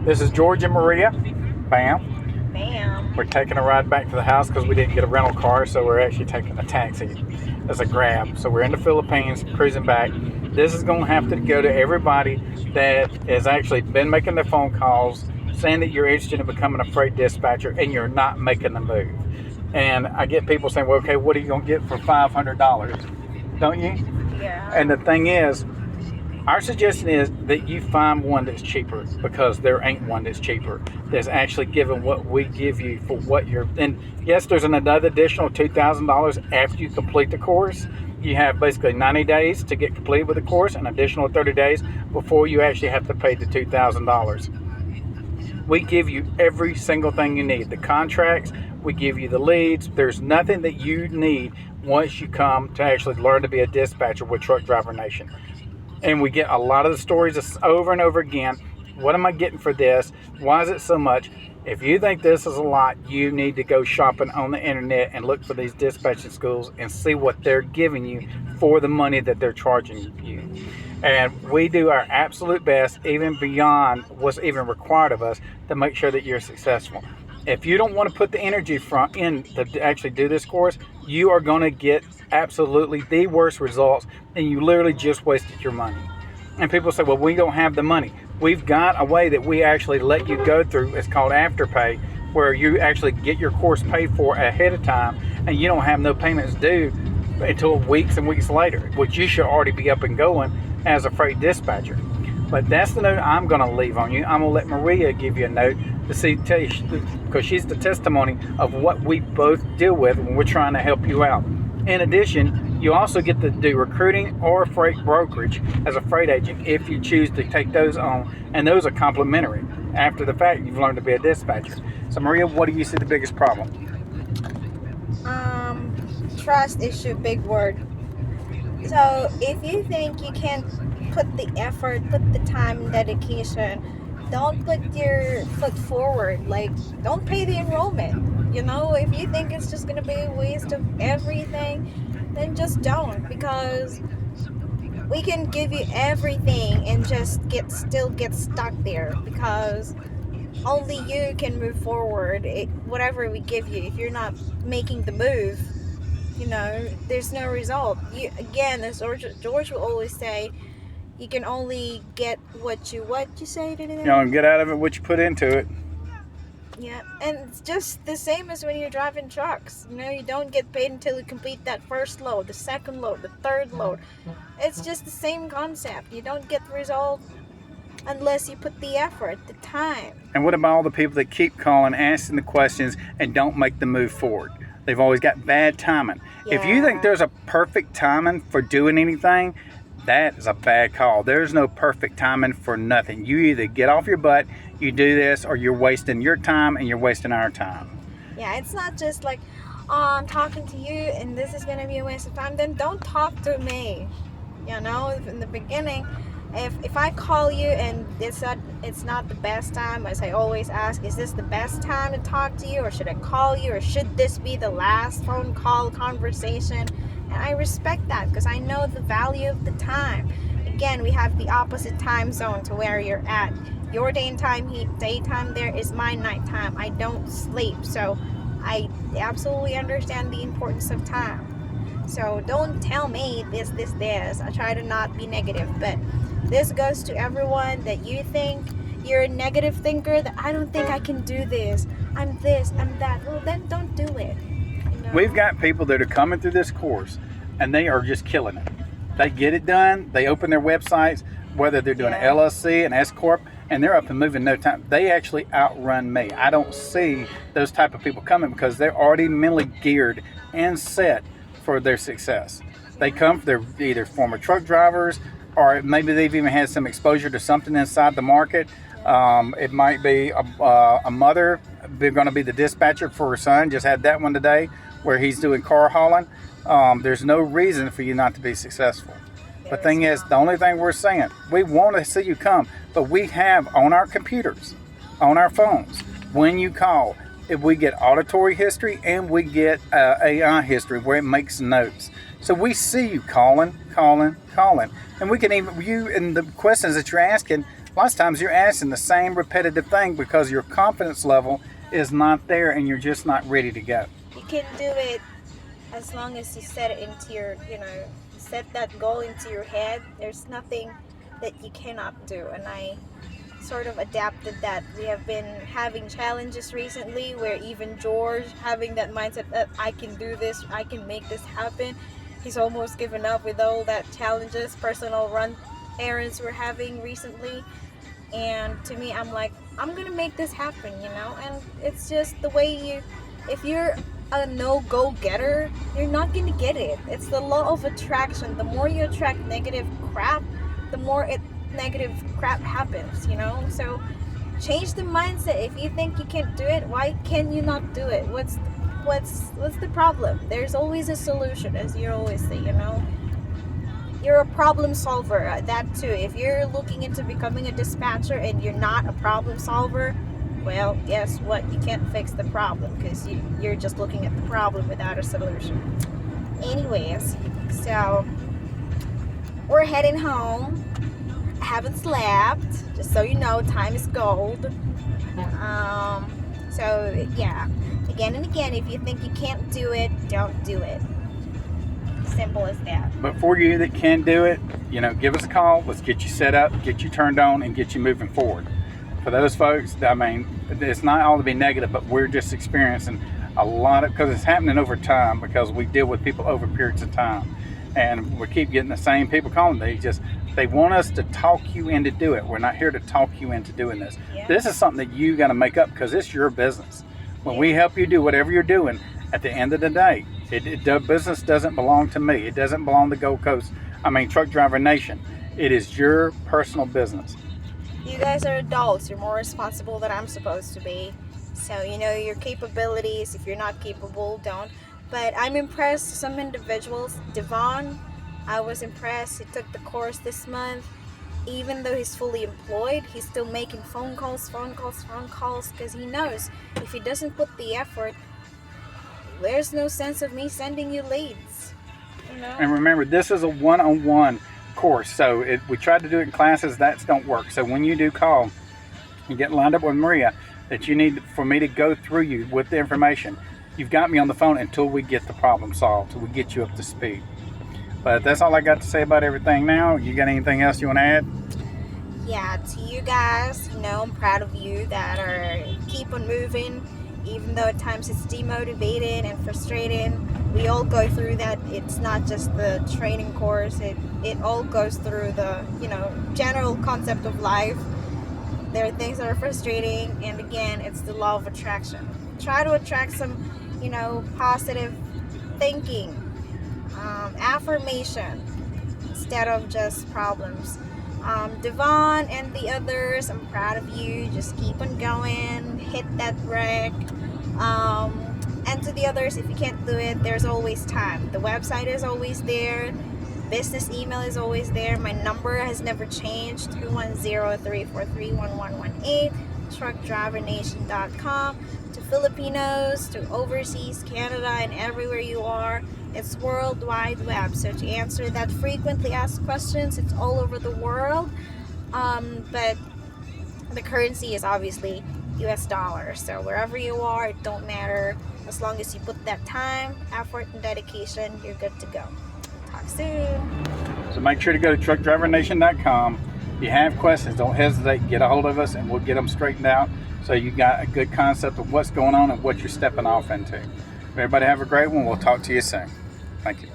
This is George and Maria. Bam. Bam. We're taking a ride back to the house because we didn't get a rental car, so we're actually taking a taxi as a grab. So we're in the Philippines, cruising back. This is going to have to go to everybody that has actually been making the phone calls, saying that you're interested in becoming a freight dispatcher and you're not making the move. And I get people saying, well, okay, what are you going to get for $500? Don't you? Yeah. And the thing is, our suggestion is that you find one that's cheaper, because there ain't one that's cheaper. That's actually giving what we give you for what you're. And yes, there's another additional $2,000 after you complete the course. You have basically 90 days to get completed with the course, an additional 30 days before you actually have to pay the $2,000. We give you every single thing you need. The contracts, we give you the leads. There's nothing that you need once you come to actually learn to be a dispatcher with Truck Driver Nation. And we get a lot of the stories over and over again. What am I getting for this? Why is it so much? If you think this is a lot, you need to go shopping on the internet and look for these dispatching schools and see what they're giving you for the money that they're charging you. And we do our absolute best, even beyond what's even required of us, to make sure that you're successful. If you don't want to put the energy in to actually do this course, you are going to get absolutely the worst results, and you literally just wasted your money. And people say, well, we don't have the money. We've got a way that we actually let you go through. It's called Afterpay, where you actually get your course paid for ahead of time, and you don't have no payments due until weeks and weeks later, which you should already be up and going as a freight dispatcher. But that's the note I'm going to leave on you. I'm going to let Maria give you a note to see, because she's the testimony of what we both deal with when we're trying to help you out. In addition, you also get to do recruiting or freight brokerage as a freight agent if you choose to take those on, and those are complimentary. After the fact, you've learned to be a dispatcher. So Maria, what do you see the biggest problem? Trust issue, big word. So if you think you can't put the effort, put the time and dedication, don't put your foot forward. Like, don't pay the enrollment. You know, if you think it's just going to be a waste of everything, then just don't, because we can give you everything and just still get stuck there, because only you can move forward. Whatever we give you, if you're not making the move, you know, there's no result. Again, as George will always say, you can only get what you say to them. You know, get out of it what you put into it. Yeah, and it's just the same as when you're driving trucks. You know, you don't get paid until you complete that first load, the second load, the third load. It's just the same concept. You don't get the result unless you put the effort, the time. And what about all the people that keep calling, asking the questions, and don't make the move forward? They've always got bad timing. Yeah. If you think there's a perfect timing for doing anything, that is a bad call. There's no perfect timing for nothing. You either get off your butt, you do this, or you're wasting your time and you're wasting our time. Yeah, it's not just like, oh, I'm talking to you and this is going to be a waste of time. Then don't talk to me. You know, in the beginning, if I call you and it's not the best time, as I always ask, is this the best time to talk to you, or should I call you, or should this be the last phone call conversation? And I respect that, because I know the value of the time. Again, we have the opposite time zone to where you're at. Your daytime there is my nighttime. I don't sleep, so I absolutely understand the importance of time. So don't tell me this. I try to not be negative, but this goes to everyone that you think you're a negative thinker, that I don't think I can do this. I'm this, I'm that. Well, then don't do it. You know? We've got people that are coming through this course and they are just killing it. They get it done. They open their websites, whether they're doing an LLC, an S Corp, and they're up and moving in no time. They actually outrun me. I don't see those type of people coming because they're already mentally geared and set for their success. They come, they're either former truck drivers, or maybe they've even had some exposure to something inside the market. It might be a mother going to be the dispatcher for her son. Just had that one today where he's doing car hauling. There's no reason for you not to be successful. The thing is, the only thing we're saying, we want to see you come, but we have on our computers, on our phones, when you call, if we get auditory history and we get AI history where it makes notes. So we see you calling. And we can even, you and the questions that you're asking, lots of times you're asking the same repetitive thing because your confidence level is not there and you're just not ready to go. You can do it as long as you set it into your, set that goal into your head. There's nothing that you cannot do. And I sort of adapted that. We have been having challenges recently where even George, having that mindset that I can do this, I can make this happen, he's almost given up with all that challenges, personal run errands we're having recently. And to me, I'm like, I'm gonna make this happen, and it's just the way if you're a no-go getter, you're not gonna get it. It's the law of attraction. The more you attract negative crap, the more negative crap happens, so change the mindset. If you think you can't do it, why can you not do it? What's the problem? There's always a solution, as you always say. You're a problem solver. That too. If you're looking into becoming a dispatcher and you're not a problem solver, well, guess what? You can't fix the problem because you're just looking at the problem without a solution. Anyways, so we're heading home. I haven't slept, just so you know, time is gold. So yeah, again and again, if you think you can't do it, don't do it. Simple as that. But for you that can do it, give us a call. Let's get you set up, get you turned on, and get you moving forward. For those folks, I mean, it's not all to be negative, but we're just experiencing a lot of, because it's happening over time, because we deal with people over periods of time. And we keep getting the same people calling. They want us to talk you into do it. We're not here to talk you into doing this. Yeah. This is something that you got to make up because it's your business. When we help you do whatever you're doing, at the end of the day, the business doesn't belong to me. It doesn't belong to Gold Coast. Truck Driver Nation. It is your personal business. You guys are adults. You're more responsible than I'm supposed to be. So you know your capabilities. If you're not capable, don't. But I'm impressed. Some individuals, Devon, I was impressed. He took the course this month. Even though he's fully employed, he's still making phone calls because he knows if he doesn't put the effort, there's no sense of me sending you leads. And remember, this is a one-on-one course. So we tried to do it in classes. That don't work. So when you do call and get lined up with Maria, that you need for me to go through you with the information, you've got me on the phone until we get the problem solved, till we get you up to speed. But that's all I got to say about everything now. You got anything else you want to add? Yeah, to you guys, I'm proud of you that keep on moving, even though at times it's demotivating and frustrating. We all go through that. It's not just the training course. It all goes through the, general concept of life. There are things that are frustrating, and again, it's the law of attraction. Try to attract some, positive thinking. Affirmation instead of just problems. Devon and the others, I'm proud of you. Just keep on going, hit that wreck. And to the others, if you can't do it, there's always time. The website is always there. Business email is always there. My number has never changed, 210-343-1118, truckdrivernation.com. To Filipinos, to overseas, Canada, and everywhere you are, it's World Wide Web. So to answer that frequently asked questions, it's all over the world. But the currency is obviously US dollars. So wherever you are, it don't matter. As long as you put that time, effort, and dedication, you're good to go. Talk soon. So make sure to go to truckdrivernation.com. If you have questions, don't hesitate. Get a hold of us and we'll get them straightened out so you got a good concept of what's going on and what you're stepping off into. Everybody have a great one. We'll talk to you soon. Thank you.